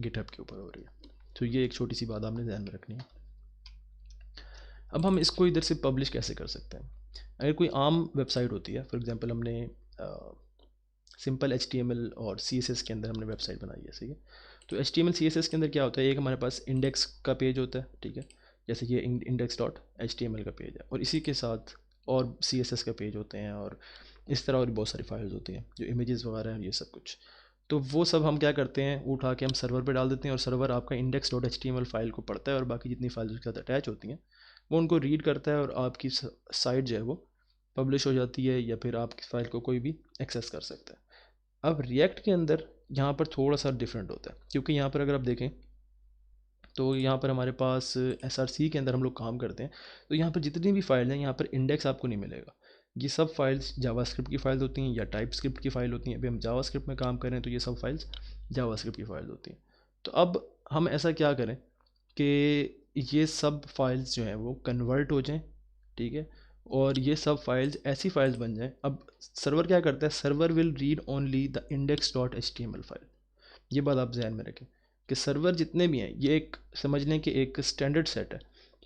GitHub के ऊपर हो रही है। तो ये एक छोटी सी बात आपने ध्यान में रखनी है। अब हम इसको इधर से पब्लिश कैसे कर सकते हैं? अगर कोई आम वेबसाइट होती है, फॉर एग्जांपल हमने सिंपल HTML और CSS के अंदर हमने वेबसाइट बनाई है, सही है। तो HTML CSS के अंदर क्या होता है, एक हमारे पास इंडेक्स का पेज होता है, ठीक है, जैसे ये index.html का पेज है, और इसी के साथ और CSS का पेज होते हैं, और इस तरह और बहुत सारी फाइल्स होती हैं जो इमेजेस वगैरह हैं, ये सब कुछ। तो वो सब हम क्या करते हैं, उठा के हम सर्वर पे डाल देते हैं, और सर्वर आपका index.html फाइल को पढ़ता है, और बाकी जितनी फाइल्स उसके साथ अटैच होती हैं वो उनको रीड करता है, और आपकी साइट जो है वो पब्लिश हो जाती है, या फिर आपकी फ़ाइल को कोई भी एक्सेस कर सकता है। अब रिएक्ट के अंदर यहाँ पर थोड़ा सा डिफरेंट होता है, क्योंकि यहाँ पर अगर आप देखें तो यहाँ पर हमारे पास SRC के अंदर हम लोग काम करते हैं, तो यहाँ पर जितनी भी फाइल हैं यहाँ पर इंडेक्स आपको नहीं मिलेगा। ये सब फाइल्स जावास्क्रिप्ट की फाइल्स होती हैं या टाइपस्क्रिप्ट की फ़ाइल होती हैं। अभी हम जावास्क्रिप्ट में काम करें तो ये सब फाइल्स जावास्क्रिप्ट की फाइल्स होती हैं। तो अब हम ऐसा क्या करें कि ये सब फाइल्स जो हैं वो कन्वर्ट हो जाएं, ठीक है, और ये सब फाइल्स ऐसी फाइल्स बन जाएं। अब सर्वर क्या करता है, server will read only the index.html file. ये बात आप ध्यान में रखें कि सर्वर जितने भी हैं, ये एक समझ लें कि एक स्टैंडर्ड सेट है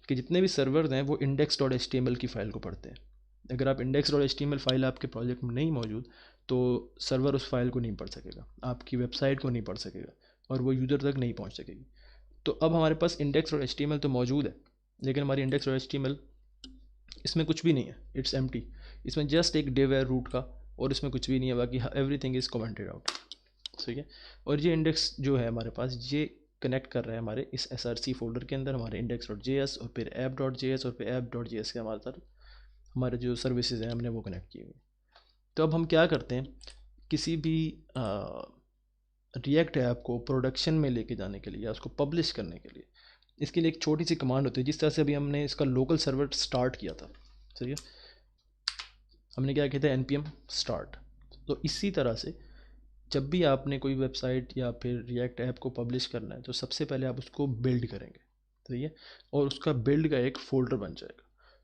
कि जितने भी सर्वर हैं वो index.html की फ़ाइल को पढ़ते हैं। अगर आप index.html फाइल आपके प्रोजेक्ट में नहीं मौजूद तो सर्वर उस फाइल को नहीं पढ़ सकेगा, आपकी वेबसाइट को नहीं पढ़ सकेगा, और वो यूज़र तक नहीं पहुंच सकेगी। तो अब हमारे पास index.html तो मौजूद है, लेकिन हमारी index.html इसमें कुछ भी नहीं है, इट्स एम्प्टी। इसमें जस्ट एक डिव है रूट का, और इसमें कुछ भी नहीं है, बाकी एवरीथिंग इज़ कमेंटेड आउट, ठीक है। और ये इंडेक्स जो है हमारे पास, ये कनेक्ट कर रहा है हमारे इस SRC फोल्डर के अंदर हमारे index.js, और फिर app.js, और फिर app.js के हमारे साथ हमारे जो सर्विसेज हैं हमने वो कनेक्ट किए हुए। तो अब हम क्या करते हैं, किसी भी रिएक्ट ऐप को प्रोडक्शन में लेके जाने के लिए या उसको पब्लिश करने के लिए, इसके लिए एक छोटी सी कमांड होती है। जिस तरह से अभी हमने इसका लोकल सर्वर स्टार्ट किया था, सही है, हमने क्या किया था, npm स्टार्ट। तो इसी तरह से जब भी आपने कोई वेबसाइट या फिर रिएक्ट ऐप को पब्लिश करना है तो सबसे पहले आप उसको बिल्ड करेंगे, सही है, और उसका बिल्ड का एक फ़ोल्डर बन जाएगा।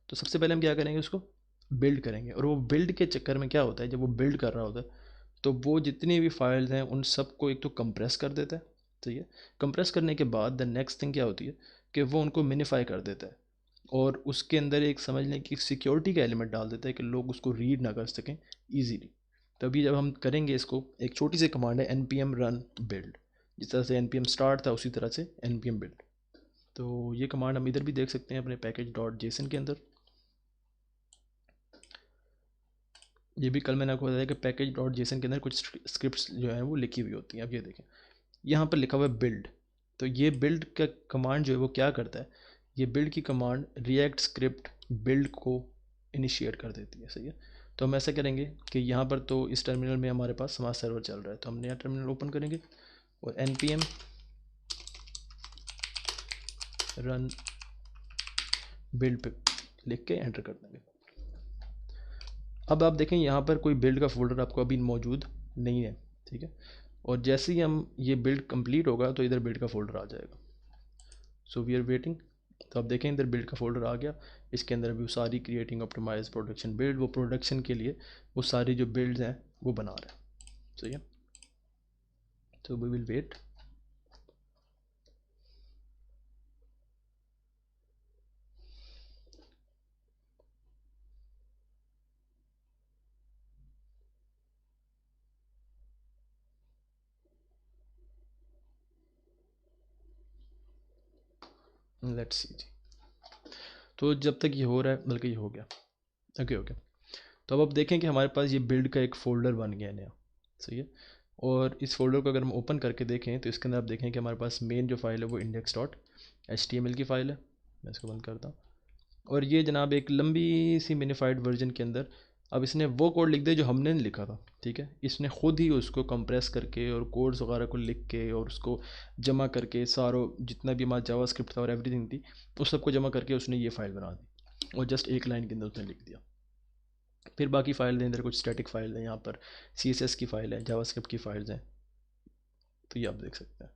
तो सबसे पहले हम क्या करेंगे, उसको बिल्ड करेंगे, और वो बिल्ड के चक्कर में क्या होता है, जब वो बिल्ड कर रहा होता है तो वो जितनी भी फाइल्स हैं उन सबको एक तो कंप्रेस कर देता है, सही है। कंप्रेस करने के बाद द नेक्स्ट थिंग क्या होती है कि वो उनको मिनीफाई कर देता है, और उसके अंदर एक समझ लें कि सिक्योरिटी का एलिमेंट डाल देता है कि लोग उसको रीड ना कर सकें ईजीली। तभी जब हम करेंगे इसको, एक छोटी सी कमांड है npm run build, जिस तरह से npm स्टार्ट था उसी तरह से npm build। तो ये कमांड हम इधर भी देख सकते हैं अपने package.json के अंदर। ये भी कल मैंने आपको बताया कि package.json के अंदर कुछ स्क्रिप्ट्स जो हैं वो लिखी हुई होती हैं। अब ये देखें, यहाँ पर लिखा हुआ है बिल्ड। तो ये बिल्ड का कमांड जो है वो क्या करता है, ये बिल्ड की कमांड रिएक्ट स्क्रिप्ट बिल्ड को इनिशिएट कर देती है, सही है। तो हम ऐसा करेंगे कि यहाँ पर तो इस टर्मिनल में हमारे पास हमारा सर्वर चल रहा है, तो हम नया टर्मिनल ओपन करेंगे और npm रन बिल्ड पे लिख के एंटर कर देंगे। अब आप देखें यहाँ पर कोई बिल्ड का फोल्डर आपको अभी मौजूद नहीं है, ठीक है, और जैसे ही हम ये बिल्ड कंप्लीट होगा तो इधर बिल्ड का फोल्डर आ जाएगा। So we are waiting. तो आप देखें इधर बिल्ड का फोल्डर आ गया, इसके अंदर भी वो सारी क्रिएटिंग ऑप्टिमाइज प्रोडक्शन बिल्ड, वो प्रोडक्शन के लिए वो सारी जो बिल्ड्स हैं वो बना रहा है, सही है। तो we will wait. Let's see जी। तो जब तक ये हो रहा है, बल्कि ये हो गया, ओके ओके। तो अब आप देखें कि हमारे पास ये बिल्ड का एक फ़ोल्डर बन गया नया, सही है। और इस फोल्डर को अगर हम ओपन करके देखें तो इसके अंदर आप देखें कि हमारे पास मेन जो फाइल है वो index.html की फ़ाइल है। मैं इसको बंद करता हूँ, और ये जनाब एक लंबी सी मिनीफाइड वर्जन के अंदर अब इसने वो कोड लिख दिया जो हमने नहीं लिखा था, ठीक है। इसने ख़ुद ही उसको कंप्रेस करके और कोड्स वगैरह को लिख के और उसको जमा करके सारों जितना भी हमारा जावास्क्रिप्ट था और एवरीथिंग थी उस सबको जमा करके उसने ये फ़ाइल बना दी, और जस्ट एक लाइन के अंदर उसने लिख दिया। फिर बाकी फ़ाइल अंदर कुछ स्टैटिक फ़ाइल है, यहाँ पर CSS की फ़ाइल है, जावास्क्रिप्ट की फ़ाइल्स हैं, तो ये आप देख सकते हैं,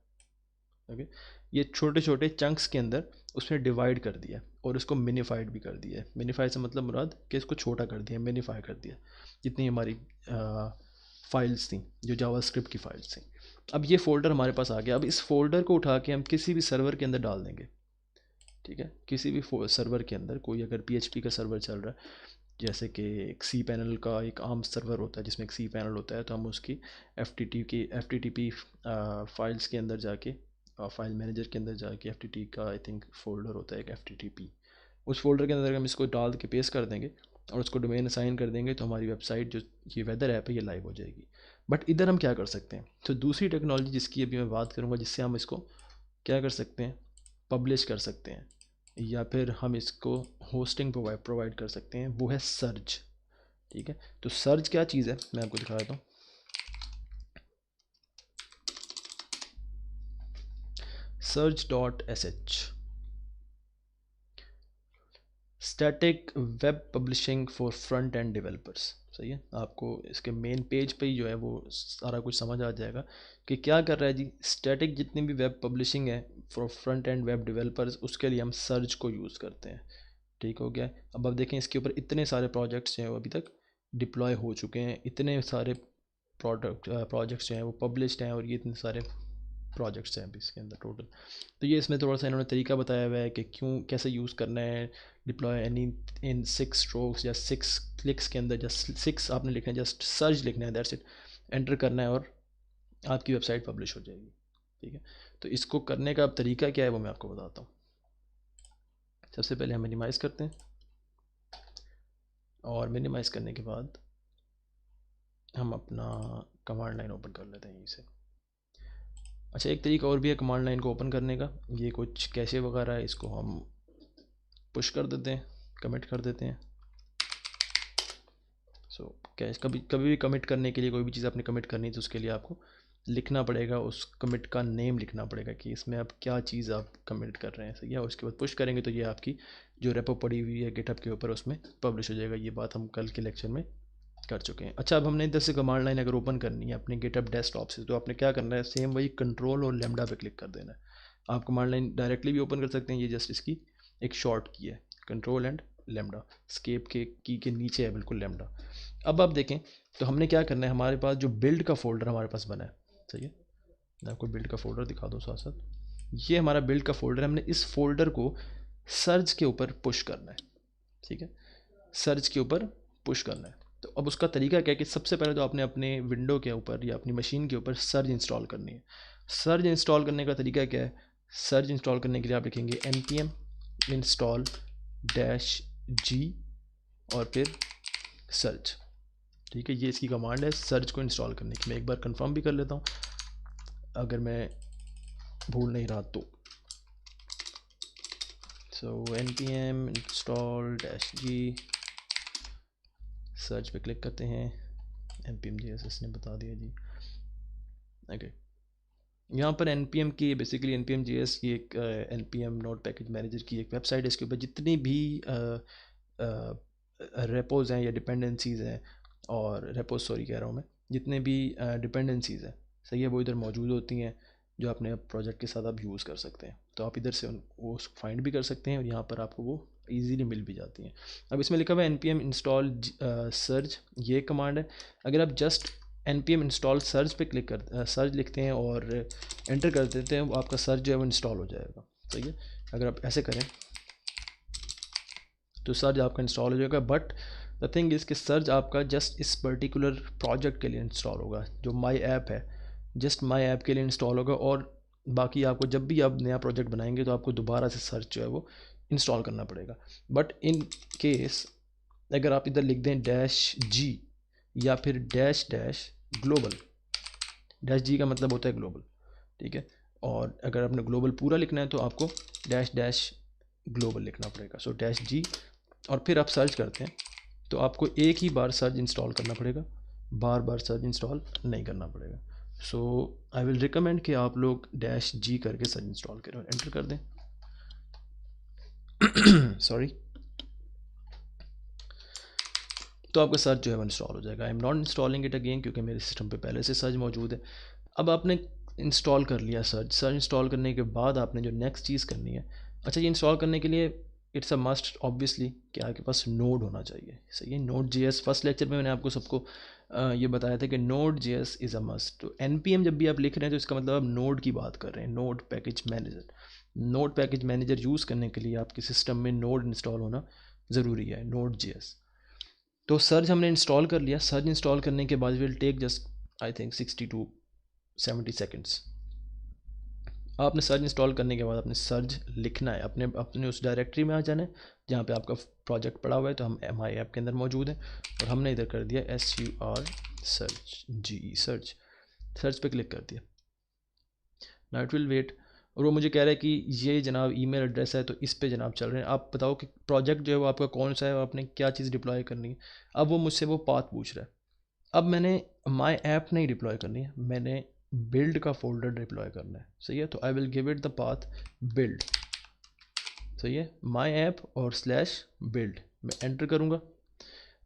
ओके। ये छोटे छोटे चंक्स के अंदर उसने डिवाइड कर दिया और उसको मिनीफाइड भी कर दिया है। मिनीफाइड से मतलब मुराद कि इसको छोटा कर दिया, मिनीफाई कर दिया, जितनी हमारी फाइल्स थी, जो जावास्क्रिप्ट की फाइल्स थी। अब ये फ़ोल्डर हमारे पास आ गया। अब इस फोल्डर को उठा के हम किसी भी सर्वर के अंदर डाल देंगे, ठीक है। किसी भी सर्वर के अंदर, कोई अगर PHP का सर्वर चल रहा है, जैसे कि एक सी पैनल का एक आम सर्वर होता है जिसमें एक सी पैनल होता है, तो हम उसकी FTP फाइल्स के अंदर जाके, फाइल मैनेजर के अंदर जाके FTP का आई थिंक फ़ोल्डर होता है एक FTP, उस फोल्डर के अंदर हम इसको डाल के पेस्ट कर देंगे और उसको डोमेन असाइन कर देंगे, तो हमारी वेबसाइट जो ये वेदर ऐप है ये लाइव हो जाएगी। बट इधर हम क्या कर सकते हैं, तो दूसरी टेक्नोलॉजी जिसकी अभी मैं बात करूँगा, जिससे हम इसको क्या कर सकते हैं, पब्लिश कर सकते हैं, या फिर हम इसको होस्टिंग प्रोवाइड कर सकते हैं, वो है सर्ज, ठीक है। तो सर्ज क्या चीज़ है, मैं आपको दिखा देता हूँ। surge.sh, static web publishing for front end developers. सही है, आपको इसके मेन पेज पे ही जो है वो सारा कुछ समझ आ जाएगा कि क्या कर रहा है जी। स्टैटिक जितनी भी वेब पब्लिशिंग है for front end web developers, उसके लिए हम सर्ज को यूज़ करते हैं, ठीक हो गया। अब देखें इसके ऊपर इतने सारे प्रोजेक्ट्स जो हैं वो अभी तक डिप्लॉय हो चुके हैं, इतने सारे प्रोजेक्ट्स जो हैं वो पब्लिश्ड हैं, और ये इतने सारे प्रोजेक्ट्स हैं अभी इसके अंदर टोटल। तो ये इसमें थोड़ा सा इन्होंने तरीका बताया हुआ है कि क्यों, कैसे यूज़ करना है डिप्लॉय एनी इन 6 स्ट्रोक्स या 6 क्लिक्स के अंदर। जस्ट 6 आपने लिखना है, जस्ट सर्च लिखना है, दैट्स इट, एंटर करना है और आपकी वेबसाइट पब्लिश हो जाएगी, ठीक है। तो इसको करने का अब तरीका क्या है वो मैं आपको बताता हूँ। सबसे पहले हम मिनिमाइज़ करते हैं, और मिनिमाइज़ करने के बाद हम अपना कमांड लाइन ओपन कर लेते हैं यहीं से। अच्छा, एक तरीका और भी है कमांड लाइन को ओपन करने का, ये कुछ कैशे वगैरह है, इसको हम पुश कर देते हैं, कमिट कर देते हैं। कैश कभी भी कमिट करने के लिए, कोई भी चीज़ आपने कमिट करनी है तो उसके लिए आपको लिखना पड़ेगा, उस कमिट का नेम लिखना पड़ेगा कि इसमें आप क्या चीज़ आप कमिट कर रहे हैं, सही है। उसके बाद पुश करेंगे तो ये आपकी जो रेपो पड़ी हुई है गिटहब के ऊपर उसमें पब्लिश हो जाएगा। ये बात हम कल के लेक्चर में कर चुके हैं। अच्छा, अब हमने इधर से कमांड लाइन अगर ओपन करनी है अपने गिटहब डेस्कटॉप से, तो आपने क्या करना है, सेम वही कंट्रोल और लेमडा पे क्लिक कर देना है। आप कमांड लाइन डायरेक्टली भी ओपन कर सकते हैं, ये जस्ट इसकी एक शॉर्ट की है, कंट्रोल एंड लेमडा, स्केप के की के नीचे है बिल्कुल लेमडा। अब आप देखें तो हमने क्या करना है, हमारे पास जो बिल्ड का फोल्डर हमारे पास बना है, सही है, मैं आपको बिल्ड का फोल्डर दिखा दूँ साथ साथ। ये हमारा बिल्ड का फोल्डर है, हमने इस फोल्डर को सर्च के ऊपर पुश करना है, ठीक है, सर्च के ऊपर पुश करना है। तो अब उसका तरीका क्या है कि सबसे पहले तो आपने अपने विंडो के ऊपर या अपनी मशीन के ऊपर सर्च इंस्टॉल करनी है। सर्च इंस्टॉल करने का तरीका क्या है, सर्च इंस्टॉल करने के लिए आप लिखेंगे npm install -g और फिर सर्च, ठीक है। ये इसकी कमांड है सर्च को इंस्टॉल करने की। मैं एक बार कंफर्म भी कर लेता हूँ अगर मैं भूल नहीं रहा तो। सो npm install -g, सर्च पे क्लिक करते हैं, npm.js ने बता दिया जी, ओके। यहाँ पर npm की बेसिकली npm.js की एक npm नोड पैकेज मैनेजर की एक वेबसाइट है। इसके ऊपर जितनी भी रेपोज हैं या डिपेंडेंसीज़ हैं, और रेपोज सॉरी कह रहा हूँ मैं, जितने भी डिपेंडेंसीज़ हैं, सही है, वो इधर मौजूद होती हैं, जो अपने प्रोजेक्ट के साथ आप यूज़ कर सकते हैं। तो आप इधर से वो फाइंड भी कर सकते हैं और यहाँ पर आपको वो इजीली मिल भी जाती हैं। अब इसमें लिखा हुआ है npm install सर्च, ये कमांड है। अगर आप जस्ट npm install सर्च पे क्लिक कर सर्च लिखते हैं और एंटर कर देते हैं, वो आपका सर्च जो है वो इंस्टॉल हो जाएगा, सही है। अगर आप ऐसे करें तो सर्च आपका इंस्टॉल हो जाएगा। बट द थिंग इज़ कि सर्च आपका जस्ट इस पर्टिकुलर प्रोजेक्ट के लिए इंस्टॉल होगा, जो माई ऐप है, जस्ट माई ऐप के लिए इंस्टॉल होगा। और बाकी आपको जब भी आप नया प्रोजेक्ट बनाएंगे तो आपको दोबारा से सर्च जो है वो इंस्टॉल करना पड़ेगा। बट इन केस अगर आप इधर लिख दें -g या फिर -ग्लोबल, -g का मतलब होता है ग्लोबल, ठीक है। और अगर आपने ग्लोबल पूरा लिखना है तो आपको -ग्लोबल लिखना पड़ेगा। सो -g और फिर आप सर्च करते हैं तो आपको एक ही बार सर्च इंस्टॉल करना पड़ेगा, बार बार सर्च इंस्टॉल नहीं करना पड़ेगा। सो आई विल रिकमेंड कि आप लोग -g करके सर्च इंस्टॉल करें और एंटर कर दें। सॉरी, तो आपका सर्च जो है वो इंस्टॉल हो जाएगा। I am not installing it again क्योंकि मेरे सिस्टम पे पहले से सर्च मौजूद है। अब आपने इंस्टॉल कर लिया सर्च इंस्टॉल करने के बाद आपने जो नेक्स्ट चीज़ करनी है, अच्छा, ये इंस्टॉल करने के लिए इट्स अ मस्ट ऑब्वियसली कि आपके पास नोड होना चाहिए, सही है। Node.js फर्स्ट लेक्चर में मैंने आपको सबको ये बताया था कि node JS is a must. तो npm जब भी आप लिख रहे हैं तो इसका मतलब आप नोड की बात कर रहे हैं, node package manager. Node package manager use करने के लिए आपके सिस्टम में नोड इंस्टॉल होना ज़रूरी है, नोड जेएस। तो सर्च हमने इंस्टॉल कर लिया। सर्च इंस्टॉल करने के बाद will take just I think 60 to 70 seconds. आपने सर्च इंस्टॉल करने के बाद अपने सर्च लिखना है, अपने अपने उस डायरेक्टरी में आ जाना है जहाँ पे आपका प्रोजेक्ट पड़ा हुआ है। तो हम माई ऐप के अंदर मौजूद हैं और हमने इधर कर दिया SUR सर्च, सर्च। सर्च पे क्लिक कर दिया। Now it will wait. और वो मुझे कह रहा है कि ये जनाब ईमेल एड्रेस है, तो इस पे जनाब चल रहे हैं। आप बताओ कि प्रोजेक्ट जो है वो आपका कौन सा है, आपने क्या चीज़ डिप्लॉय करनी है। अब वो मुझसे वो पाथ पूछ रहा है। अब मैंने माई ऐप नहीं डिप्लॉय करनी है, मैंने बिल्ड का फोल्डर डिप्लॉय करना है। सही है, तो I will give it the path build. सही है, माई ऐप और /बिल्ड मैं एंटर करूँगा।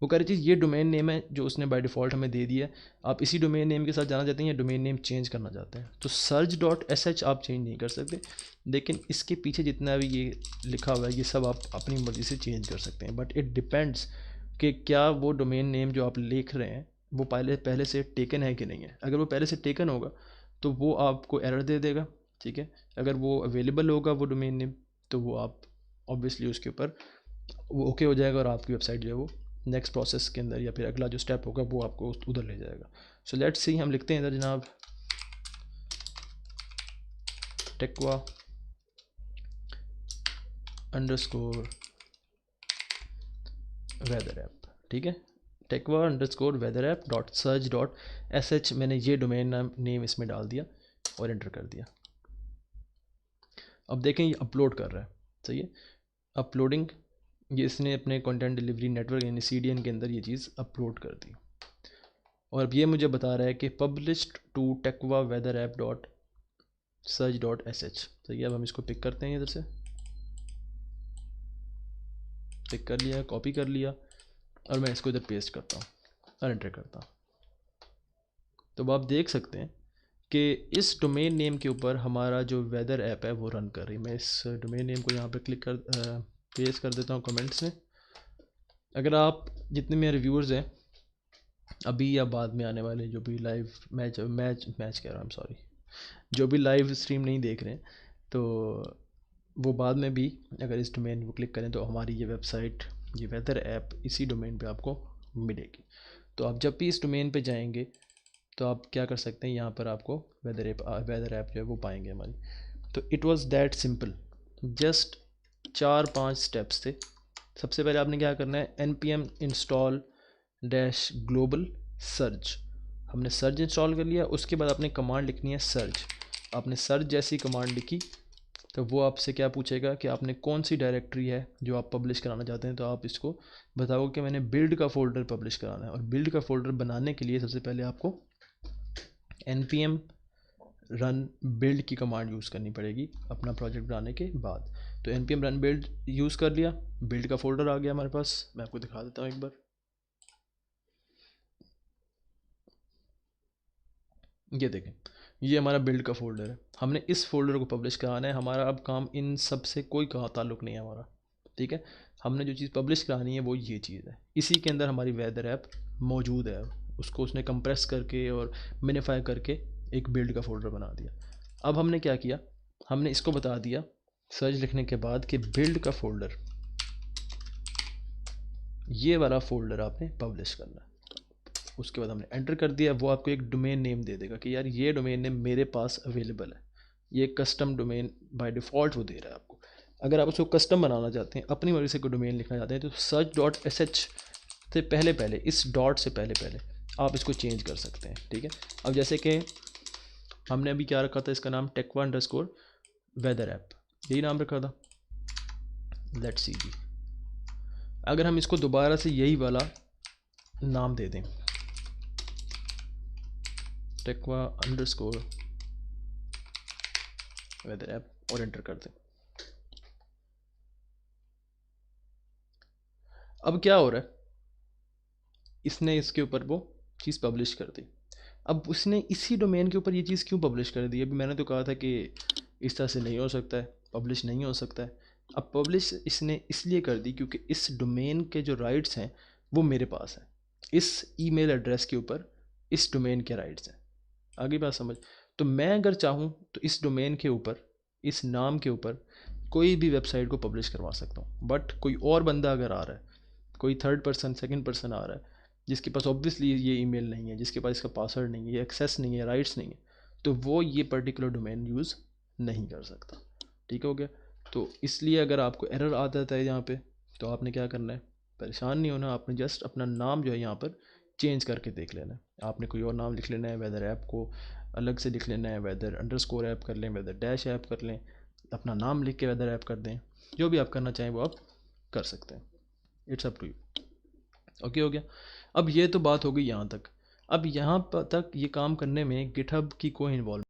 वो कह रही चीज़ ये डोमेन नेम है जो उसने बाय डिफ़ॉल्ट हमें दे दिया है। आप इसी डोमेन नेम के साथ जाना चाहते हैं या डोमेन नेम चेंज करना चाहते हैं, तो search.sh आप चेंज नहीं कर सकते, लेकिन इसके पीछे जितना भी ये लिखा हुआ है ये सब आप अपनी मर्ज़ी से चेंज कर सकते हैं। बट इट डिपेंड्स कि क्या वो डोमेन नेम जो आप लिख रहे हैं वो पहले से टेकन है कि नहीं है। अगर वो पहले से टेकन होगा तो वो आपको एरर दे देगा, ठीक है। अगर वो अवेलेबल होगा वो डोमेन नेम, तो वो आप ऑब्वियसली उसके ऊपर वो ओके हो जाएगा और आपकी वेबसाइट जो है वो नेक्स्ट प्रोसेस के अंदर या फिर अगला जो स्टेप होगा वो आपको उधर ले जाएगा। सो लेट्स सी, हम लिखते हैं इधर जनाब टेक्वा _ वेदर ऐप, ठीक है। टेक्वा _ वेदर ऐप .search.sh मैंने ये डोमेन नेम इसमें डाल दिया और एंटर कर दिया। अब देखें ये अपलोड कर रहा है। सही है, अपलोडिंग, ये इसने अपने कंटेंट डिलीवरी नेटवर्क यानी CDN के अंदर ये चीज़ अपलोड कर दी। और अब ये मुझे बता रहा है कि पब्लिश्ड टू टेक्वा वेदर ऐप .search.sh। तो ये अब हम इसको पिक करते हैं, इधर से पिक कर लिया, कॉपी कर लिया और मैं इसको इधर पेस्ट करता हूँ और एंटर करता हूँ। तो अब आप देख सकते हैं कि इस डोमेन नेम के ऊपर हमारा जो वेदर ऐप है वो रन कर रही है। मैं इस डोमेन नेम को यहाँ पे क्लिक कर पेस्ट कर देता हूँ कमेंट्स में। अगर आप जितने मेरे व्यूअर्स हैं अभी या बाद में आने वाले जो भी लाइव मैच कह रहा हूँ, सॉरी, जो भी लाइव स्ट्रीम नहीं देख रहे हैं, तो वो बाद में भी अगर इस डोमेन को क्लिक करें तो हमारी ये वेबसाइट, ये वेदर ऐप इसी डोमेन पे आपको मिलेगी। तो आप जब भी इस डोमेन पे जाएंगे तो आप क्या कर सकते हैं, यहाँ पर आपको वेदर ऐप जो है वो पाएंगे हमारी। तो it was that simple, just 4-5 steps थे। सबसे पहले आपने क्या करना है, npm install -global सर्च। हमने सर्च इंस्टॉल कर लिया। उसके बाद आपने कमांड लिखनी है सर्च। आपने सर्च जैसी कमांड लिखी तो वो आपसे क्या पूछेगा कि आपने कौन सी डायरेक्टरी है जो आप पब्लिश कराना चाहते हैं। तो आप इसको बताओगे कि मैंने बिल्ड का फ़ोल्डर पब्लिश कराना है। और बिल्ड का फ़ोल्डर बनाने के लिए सबसे पहले आपको npm रन बिल्ड की कमांड यूज़ करनी पड़ेगी अपना प्रोजेक्ट बनाने के बाद। तो npm रन बिल्ड यूज़ कर लिया, बिल्ड का फ़ोल्डर आ गया हमारे पास। मैं आपको दिखा देता हूँ एक बार। ये देखें, ये हमारा बिल्ड का फ़ोल्डर है। हमने इस फोल्डर को पब्लिश कराना है। हमारा अब काम इन सब से कोई ताल्लुक़ नहीं है हमारा, ठीक है। हमने जो चीज़ पब्लिश करानी है वो ये चीज़ है। इसी के अंदर हमारी वेदर ऐप मौजूद है। उसको उसने कंप्रेस करके और मिनीफाई करके एक बिल्ड का फ़ोल्डर बना दिया। अब हमने क्या किया, हमने इसको बता दिया सर्च लिखने के बाद कि बिल्ड का फ़ोल्डर, ये वाला फ़ोल्डर आपने पब्लिश करना है। उसके बाद हमने एंटर कर दिया। वो आपको एक डोमेन नेम दे देगा कि यार ये डोमेन नेम मेरे पास अवेलेबल है। ये कस्टम डोमेन बाय डिफ़ॉल्ट वो दे रहा है आपको। अगर आप उसको कस्टम बनाना चाहते हैं, अपनी मर्ज़ी से कोई डोमेन लिखना चाहते हैं, तो search.sh से पहले इस डॉट से पहले आप इसको चेंज कर सकते हैं, ठीक है। अब जैसे कि हमने अभी क्या रखा था, इसका नाम टेक्वा _ वेदर ऐप, यही नाम रखा था। लेट्स सी जी, अगर हम इसको दोबारा से यही वाला नाम दे दें, टेक्वा _ वेदर ऐप, और एंटर कर दें। अब क्या हो रहा है, इसने इसके ऊपर वो चीज़ पब्लिश कर दी। अब उसने इसी डोमेन के ऊपर ये चीज़ क्यों पब्लिश कर दी? अभी मैंने तो कहा था कि इस तरह से नहीं हो सकता है, पब्लिश नहीं हो सकता है। अब पब्लिश इसने इसलिए कर दी क्योंकि इस डोमेन के जो राइट्स हैं वो मेरे पास हैं। इस ईमेल एड्रेस के ऊपर इस डोमेन के राइट्स हैं। आगे बात समझ। तो मैं अगर चाहूँ तो इस डोमेन के ऊपर, इस नाम के ऊपर कोई भी वेबसाइट को पब्लिश करवा सकता हूँ। बट कोई और बंदा अगर आ रहा है, कोई थर्ड पर्सन, सेकंड पर्सन आ रहा है, जिसके पास ऑब्वियसली ये ईमेल नहीं है, जिसके पास इसका पासवर्ड नहीं है, ये एक्सेस नहीं है, राइट्स नहीं है, तो वो ये पर्टिकुलर डोमेन यूज़ नहीं कर सकता। ठीक हो गया। तो इसलिए अगर आपको एरर आ जाता है यहाँ पे, तो आपने क्या करना है, परेशान नहीं होना। आपने जस्ट अपना नाम जो है यहाँ पर चेंज करके देख लेना है। आपने कोई और नाम लिख लेना है, वेदर ऐप को अलग से लिख लेना है, वेदर अंडरस्कोर ऐप कर लें, वेदर डैश ऐप कर लें, अपना नाम लिख के वेदर ऐप कर दें। जो भी आप करना चाहें वो आप कर सकते हैं। It's up to you. Okay हो गया। अब ये तो बात हो गई यहाँ तक। अब यहाँ तक ये काम करने में गिटहब की कोई इन्वॉल्व